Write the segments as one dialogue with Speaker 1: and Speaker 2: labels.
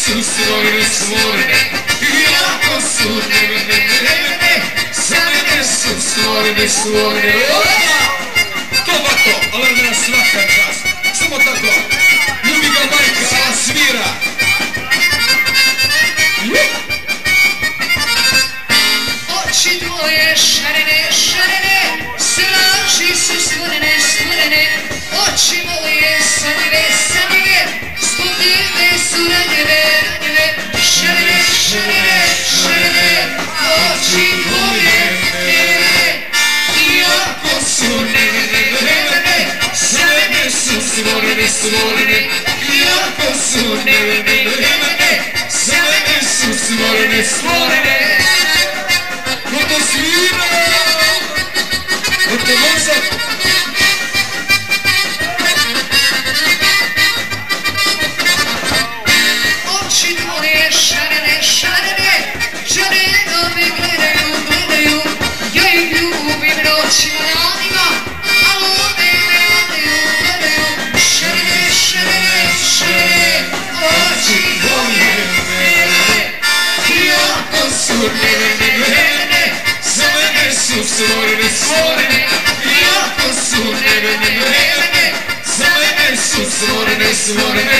Speaker 1: su stvorene, stvorene, jako su ne, za mene su stvorene, stvorene. To bako, alarmena svaka čast, samo tako, ljubi ga majka, a svira.
Speaker 2: Oči tvoje šarene, šarene, slaži su stvorene, stvorene, oči moje sanjive, sanjive, stotine su ranjive, ranjive, šarene, šarene, šarene, oči tvoje nevene, jako su nevene, za mene su stvorene, stvorene, jako su nevene, za mene su stvorene, stvorene.
Speaker 1: Ko to svira? Ko to mozak?
Speaker 2: Oči tvoje šarene, šarene, žareno me gledaju, gledaju, ja ih ljubim noćima, danima, a one me gledaju, gledaju, šarene, šarene, šarene, oči tvoje nevene, jako su nevene, za mene su stvorene, stvorene, jako su nevene, za mene su stvorene, stvorene.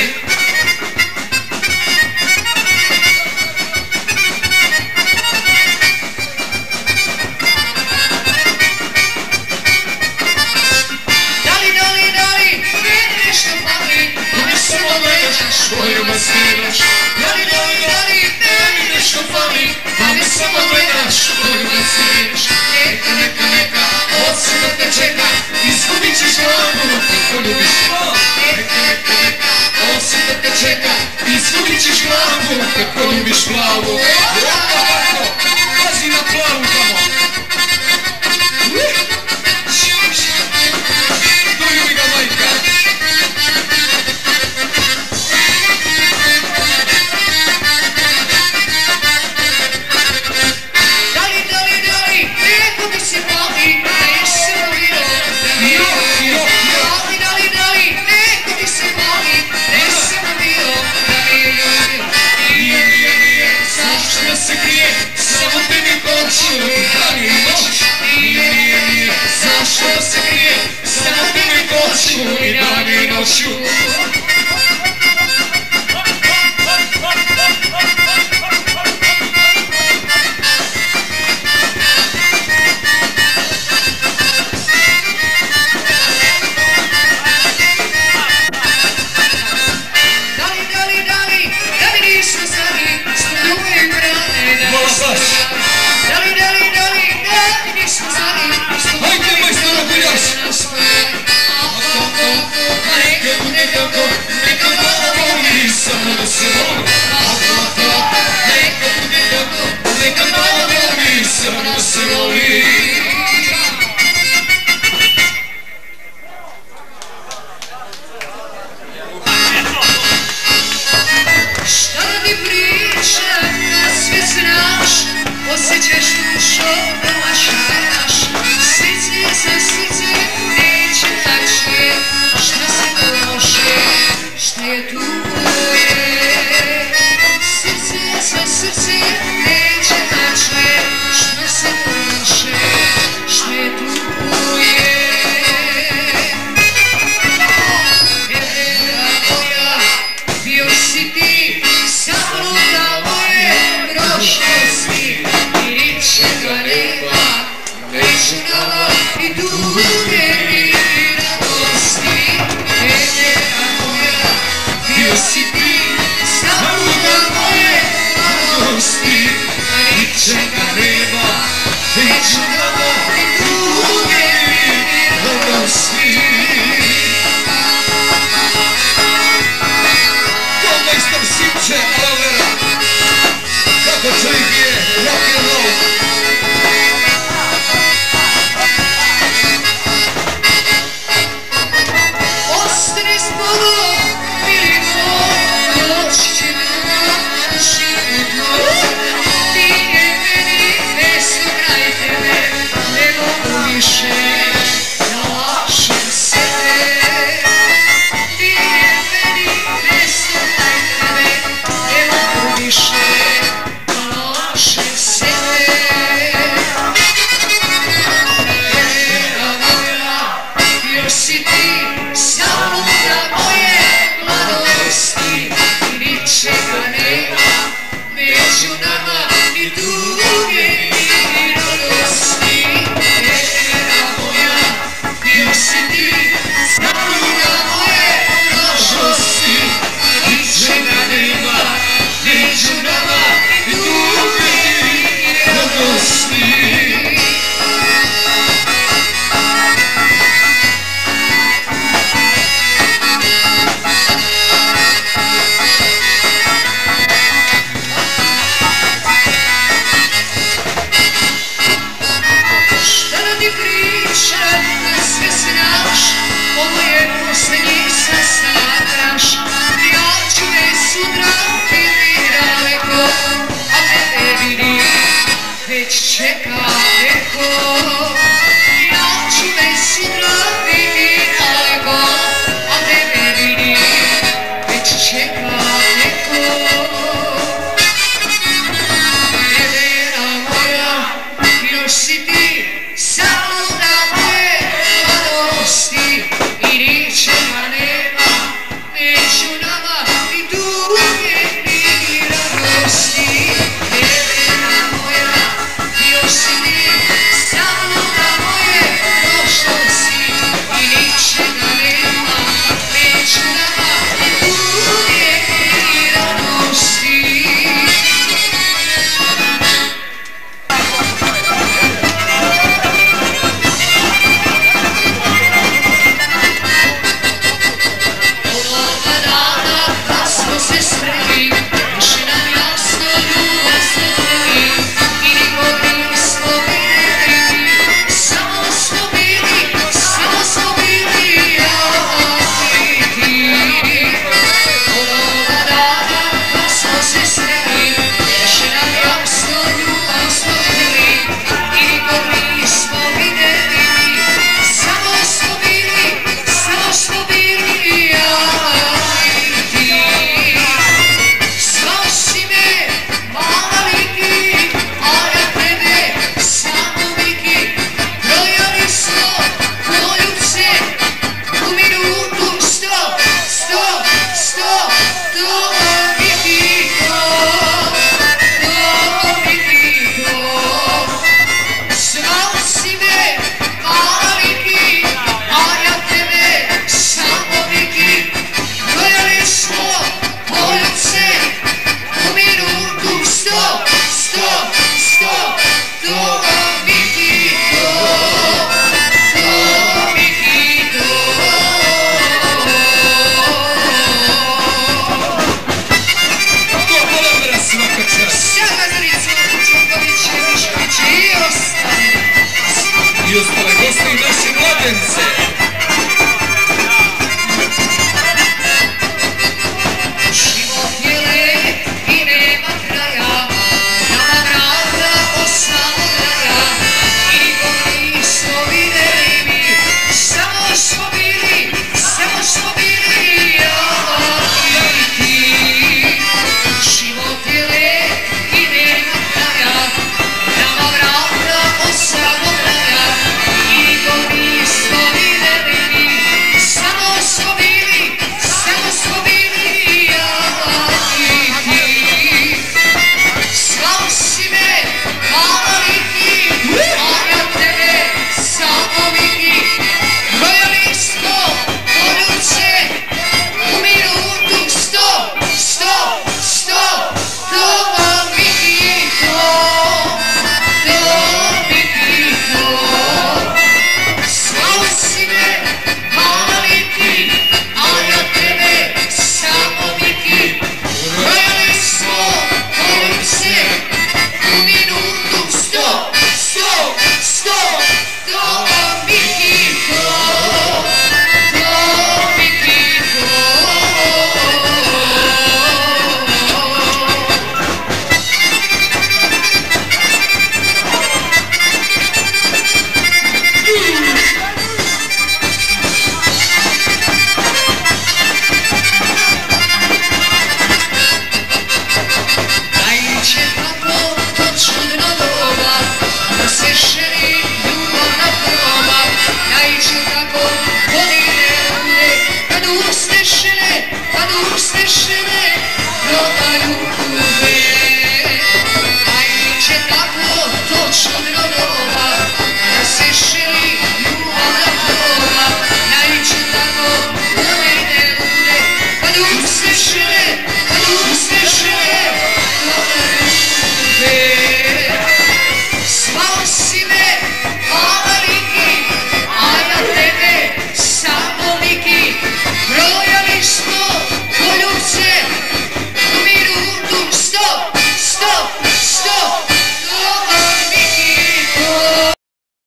Speaker 1: Koju me sviraš,
Speaker 2: Dali, dali, dali, meni nešto fali, pa me samo gledaš, koju me sviraš. Neka, neka, neka, osim da te čeka, izgubit ćeš glavu, kako ljubiš. Neka, neka, neka, osim da te čeka, izgubit ćeš glavu, kako ljubiš plavu.
Speaker 1: pazi na plavu tamo. To ljubi ga majka.
Speaker 2: Zašto se krije, samo tebi hoću i dan i noću. Dali, dali, dali, da mi nismo sami, smo uvijek brane da nas nema. Dali, dali, dali, da mi nismo sami, smo uvijek brane da nas nema. Neka bude tako, neka malo voli, samo da se voli. Neka bude tako, neka malo voli, samo da se voli. Šta da ti pričam, kad sve znaš, osjećaš dušo, domašaš. Srce za srce neće naći, šta se donoše, šta je tuje. Srce za srce neće naći, šta se donoše, šta je tuje. Evrenka moja, bio si ti,